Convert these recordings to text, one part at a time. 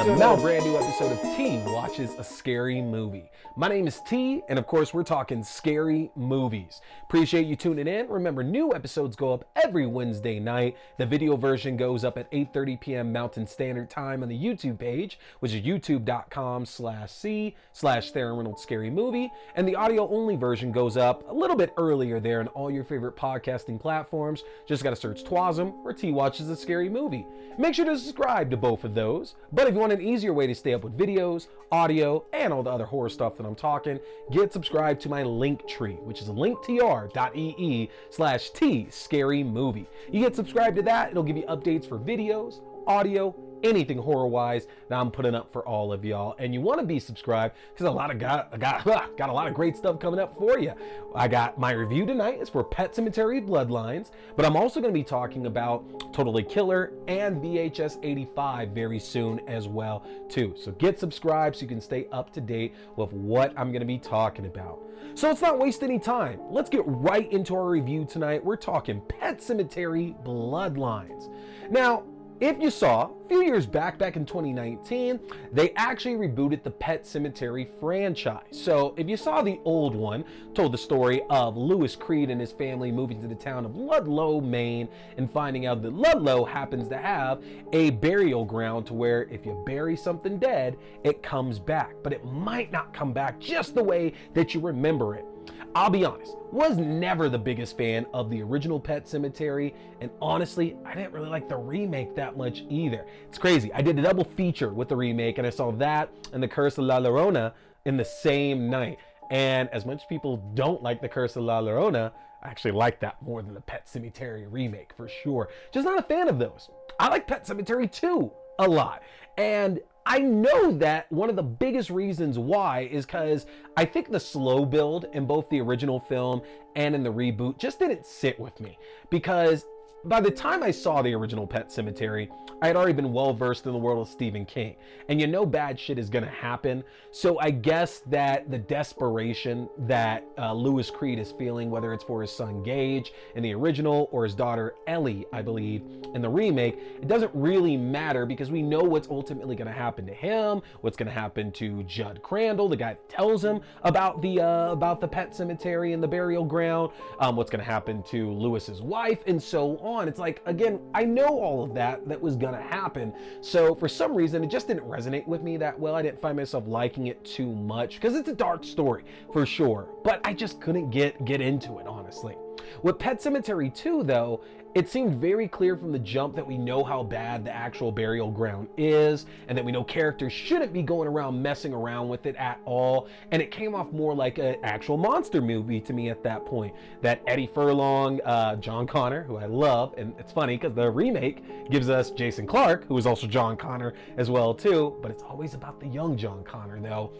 to another brand new episode of T Watches a Scary Movie. My name is T, and of course we're talking scary movies. Appreciate you tuning in. Remember, new episodes go up every Wednesday night. The video version goes up at 8:30 p.m. Mountain Standard Time on the YouTube page, which is youtube.com/C/Theron Reynolds Scary Movie. And the audio only version goes up a little bit earlier there on all your favorite podcasting platforms. Just got to search TWASM or T Watches a Scary Movie. Make sure to subscribe to both of those. But if you want an easier way to stay up with videos, audio, and all the other horror stuff that I'm talking, get subscribed to my link tree, which is linktr.ee/T Scary Movie. You get subscribed to that, it'll give you updates for videos, audio, anything horror-wise that I'm putting up for all of y'all. And you want to be subscribed because I got a lot of great stuff coming up for you. I got my review tonight is for Pet Semetary Bloodlines, but I'm also going to be talking about Totally Killer and VHS 85 very soon as well too. So get subscribed so you can stay up to date with what I'm going to be talking about. So let's not waste any time. Let's get right into our review tonight. We're talking Pet Semetary Bloodlines. Now, if you saw, a few years back in 2019, they actually rebooted the Pet Semetary franchise. So if you saw the old one, told the story of Louis Creed and his family moving to the town of Ludlow, Maine, and finding out that Ludlow happens to have a burial ground to where if you bury something dead, it comes back. But it might not come back just the way that you remember it. I'll be honest, was never the biggest fan of the original Pet Semetary, and honestly, I didn't really like the remake that much either. It's crazy. I did a double feature with the remake, and I saw that and The Curse of La Llorona in the same night. And as much as people don't like The Curse of La Llorona, I actually like that more than the Pet Semetary remake for sure. Just not a fan of those. I like Pet Semetary 2 a lot. And I know that one of the biggest reasons why is because I think the slow build in both the original film and in the reboot just didn't sit with me. Because by the time I saw the original Pet Semetary, I had already been well versed in the world of Stephen King. And you know bad shit is gonna happen. So I guess that the desperation that Louis Creed is feeling, whether it's for his son Gage in the original or his daughter Ellie, I believe, in the remake, it doesn't really matter because we know what's ultimately gonna happen to him, what's gonna happen to Jud Crandall, the guy that tells him about the Pet Semetary and the burial ground, what's gonna happen to Louis's wife, and so on. It's like, again, I know all of that was gonna happen. So for some reason, it just didn't resonate with me that well. I didn't find myself liking it too much because it's a dark story for sure, but I just couldn't get into it, honestly. With Pet Semetary 2, though, it seemed very clear from the jump that we know how bad the actual burial ground is and that we know characters shouldn't be going around messing around with it at all. And it came off more like an actual monster movie to me at that point. That Eddie Furlong, John Connor, who I love, and it's funny because the remake gives us Jason Clarke, who is also John Connor as well too, but it's always about the young John Connor though.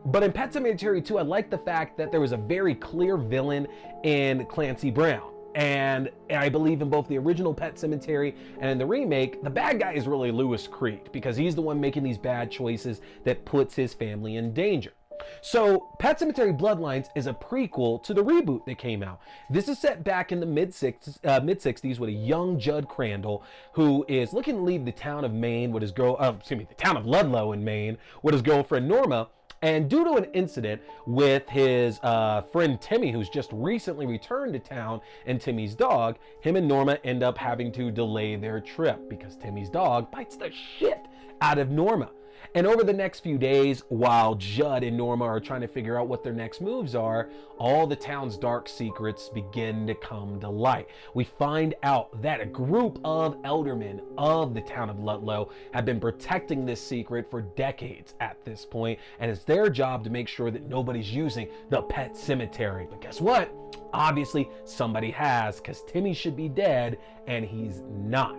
But in Pet Semetary 2, I like the fact that there was a very clear villain in Clancy Brown. And I believe in both the original Pet Semetary and in the remake, the bad guy is really Louis Creed because he's the one making these bad choices that puts his family in danger. So Pet Semetary Bloodlines is a prequel to the reboot that came out. This is set back in the mid-60s with a young Jud Crandall who is looking to leave the town of Maine with his the town of Ludlow in Maine with his girlfriend Norma. And due to an incident with his friend Timmy, who's just recently returned to town, and Timmy's dog, him and Norma end up having to delay their trip because Timmy's dog bites the shit out of Norma. And over the next few days, while Jud and Norma are trying to figure out what their next moves are, all the town's dark secrets begin to come to light. We find out that a group of aldermen of the town of Ludlow have been protecting this secret for decades at this point, and it's their job to make sure that nobody's using the Pet Semetary. But guess what? Obviously, somebody has, because Timmy should be dead, and he's not.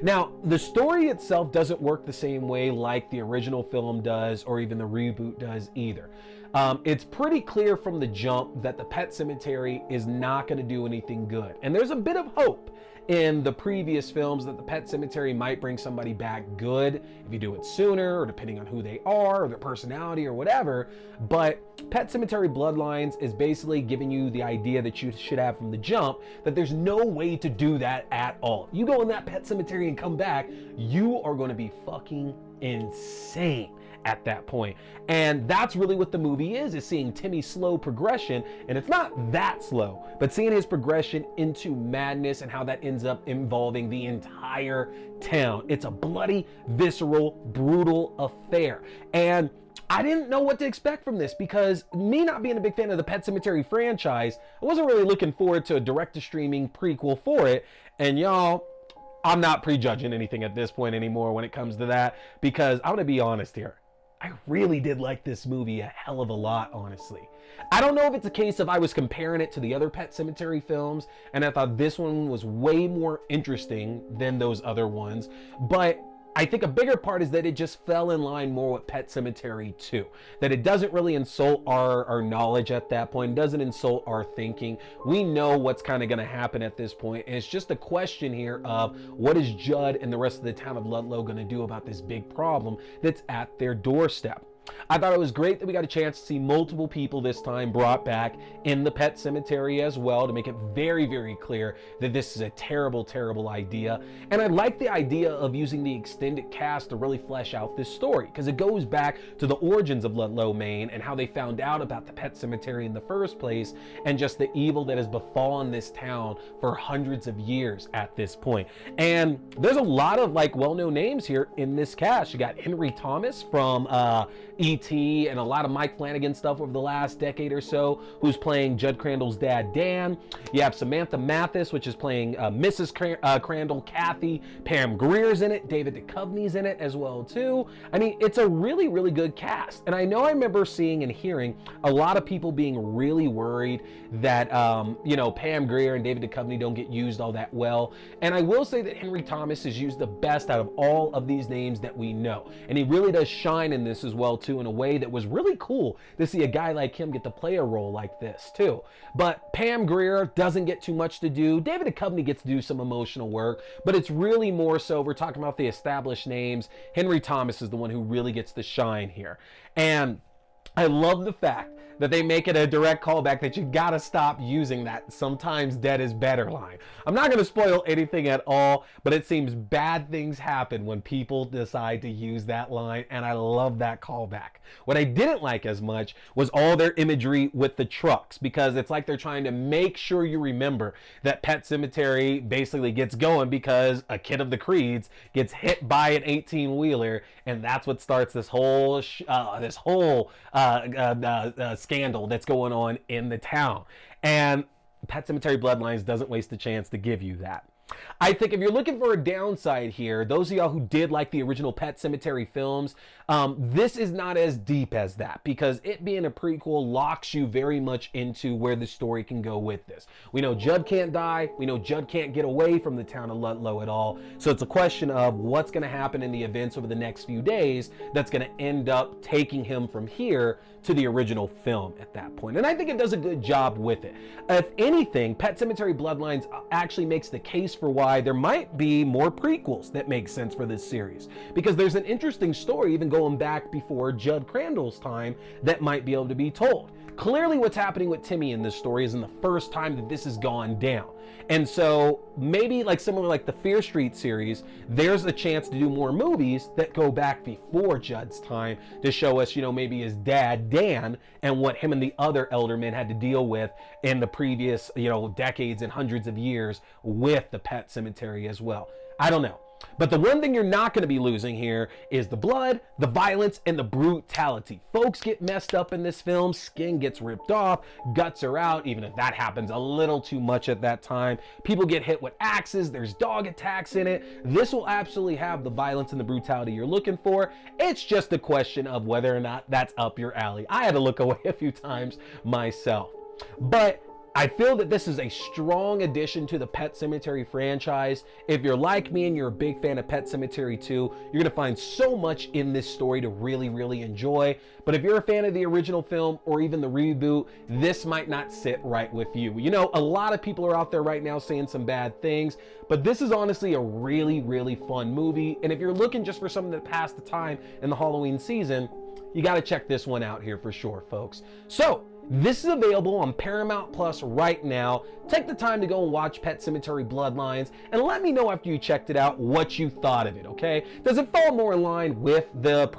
Now, the story itself doesn't work the same way like the original film does or even the reboot does either. It's pretty clear from the jump that the Pet Semetary is not going to do anything good. And there's a bit of hope in the previous films that the Pet Semetary might bring somebody back good if you do it sooner or depending on who they are or their personality or whatever. But Pet Semetary Bloodlines is basically giving you the idea that you should have from the jump that there's no way to do that at all. You go in that Pet Semetary and come back, you are going to be fucking insane at that point. And that's really what the movie is seeing Timmy's slow progression, and it's not that slow, but seeing his progression into madness and how that ends up involving the entire town. It's a bloody, visceral, brutal affair. And I didn't know what to expect from this because me not being a big fan of the Pet Semetary franchise, I wasn't really looking forward to a direct-to-streaming prequel for it. And y'all, I'm not prejudging anything at this point anymore when it comes to that, because I'm gonna be honest here. I really did like this movie a hell of a lot, honestly. I don't know if it's a case of I was comparing it to the other Pet Semetary films and I thought this one was way more interesting than those other ones, but I think a bigger part is that it just fell in line more with Pet Semetary 2. That it doesn't really insult our knowledge at that point, doesn't insult our thinking. We know what's kind of going to happen at this point, and it's just a question here of what is Jud and the rest of the town of Ludlow going to do about this big problem that's at their doorstep. I thought it was great that we got a chance to see multiple people this time brought back in the Pet Semetary as well, to make it very, very clear that this is a terrible, terrible idea. And I like the idea of using the extended cast to really flesh out this story, because it goes back to the origins of Ludlow, Maine, and how they found out about the Pet Semetary in the first place, and just the evil that has befallen this town for hundreds of years at this point. And there's a lot of well-known names here in this cast. You got Henry Thomas from E.T. and a lot of Mike Flanagan stuff over the last decade or so, who's playing Jud Crandall's dad, Dan. You have Samantha Mathis, which is playing Mrs. Crandall, Kathy. Pam Greer's in it. David Duchovny's in it as well, too. I mean, it's a really, really good cast. And I know I remember seeing and hearing a lot of people being really worried that, Pam Greer and David Duchovny don't get used all that well. And I will say that Henry Thomas is used the best out of all of these names that we know. And he really does shine in this as well, too, in a way that was really cool to see a guy like him get to play a role like this too. But Pam Grier doesn't get too much to do. David Duchovny gets to do some emotional work, but it's really more so, we're talking about the established names. Henry Thomas is the one who really gets to shine here. And I love the fact that they make it a direct callback that you gotta stop using that "sometimes dead is better" line. I'm not gonna spoil anything at all, but it seems bad things happen when people decide to use that line, and I love that callback. What I didn't like as much was all their imagery with the trucks, because it's like they're trying to make sure you remember that Pet Semetary basically gets going because a kid of the Creeds gets hit by an 18-wheeler, and that's what starts this whole scandal that's going on in the town. And Pet Semetary Bloodlines doesn't waste a chance to give you that. I think if you're looking for a downside here, those of y'all who did like the original Pet Semetary films, this is not as deep as that, because it being a prequel locks you very much into where the story can go with this. We know Jud can't die. We know Jud can't get away from the town of Ludlow at all. So it's a question of what's going to happen in the events over the next few days that's going to end up taking him from here to the original film at that point. And I think it does a good job with it. If anything, Pet Semetary Bloodlines actually makes the case for why there might be more prequels that make sense for this series, because there's an interesting story even going back before Jud Crandall's time that might be able to be told. Clearly what's happening with Timmy in this story isn't the first time that this has gone down. And so maybe similar like the Fear Street series, there's a chance to do more movies that go back before Jud's time to show us, maybe his dad, Dan, and what him and the other eldermen had to deal with in the previous, decades and hundreds of years with the Pet Semetary as well. I don't know. But the one thing you're not going to be losing here is the blood, the violence, and the brutality. Folks get messed up in this film. Skin gets ripped off. Guts are out, even if that happens a little too much at that time. People get hit with axes. There's dog attacks in it. This will absolutely have the violence and the brutality you're looking for. It's just a question of whether or not that's up your alley. I had to look away a few times myself. But I feel that this is a strong addition to the Pet Semetary franchise. If you're like me and you're a big fan of Pet Semetary 2, you're going to find so much in this story to really, really enjoy. But if you're a fan of the original film or even the reboot, this might not sit right with you. A lot of people are out there right now saying some bad things, but this is honestly a really, really fun movie. And if you're looking just for something to pass the time in the Halloween season, you got to check this one out here for sure, folks. So, This is available on Paramount Plus right now. Take the time to go and watch Pet Semetary Bloodlines and let me know after you checked it out what you thought of it, okay? Does it fall more in line with the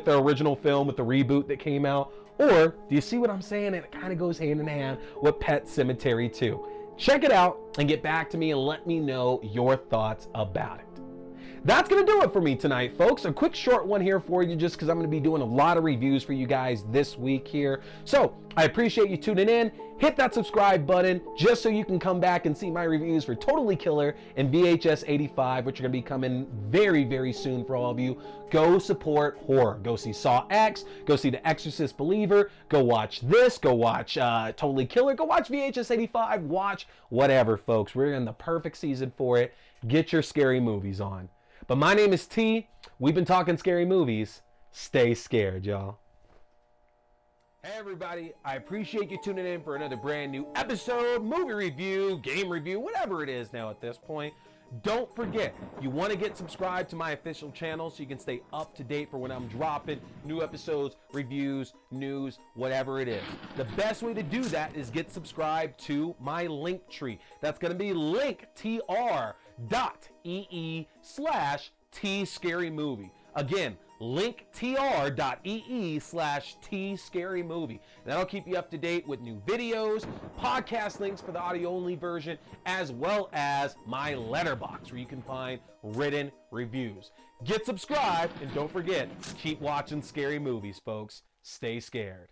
original film, with the reboot that came out? Or do you see what I'm saying? It kind of goes hand in hand with Pet Semetary 2. Check it out and get back to me and let me know your thoughts about it. That's going to do it for me tonight, folks. A quick short one here for you just because I'm going to be doing a lot of reviews for you guys this week here. So I appreciate you tuning in. Hit that subscribe button just so you can come back and see my reviews for Totally Killer and VHS 85, which are going to be coming very, very soon for all of you. Go support horror. Go see Saw X. Go see The Exorcist Believer. Go watch this. Go watch Totally Killer. Go watch VHS 85. Watch whatever, folks. We're in the perfect season for it. Get your scary movies on. But my name is T. We've been talking scary movies. Stay scared, y'all. Hey everybody, I appreciate you tuning in for another brand new episode, movie review, game review, whatever it is now at this point. Don't forget, you want to get subscribed to my official channel so you can stay up to date for when I'm dropping new episodes, reviews, news, whatever it is. The best way to do that is get subscribed to my link tree. That's going to be linktr.ee/tscarymovie. Again, linktr.ee/tscarymovie. That'll keep you up to date with new videos, podcast links for the audio-only version, as well as my letterbox where you can find written reviews. Get subscribed, and don't forget, keep watching scary movies, folks. Stay scared.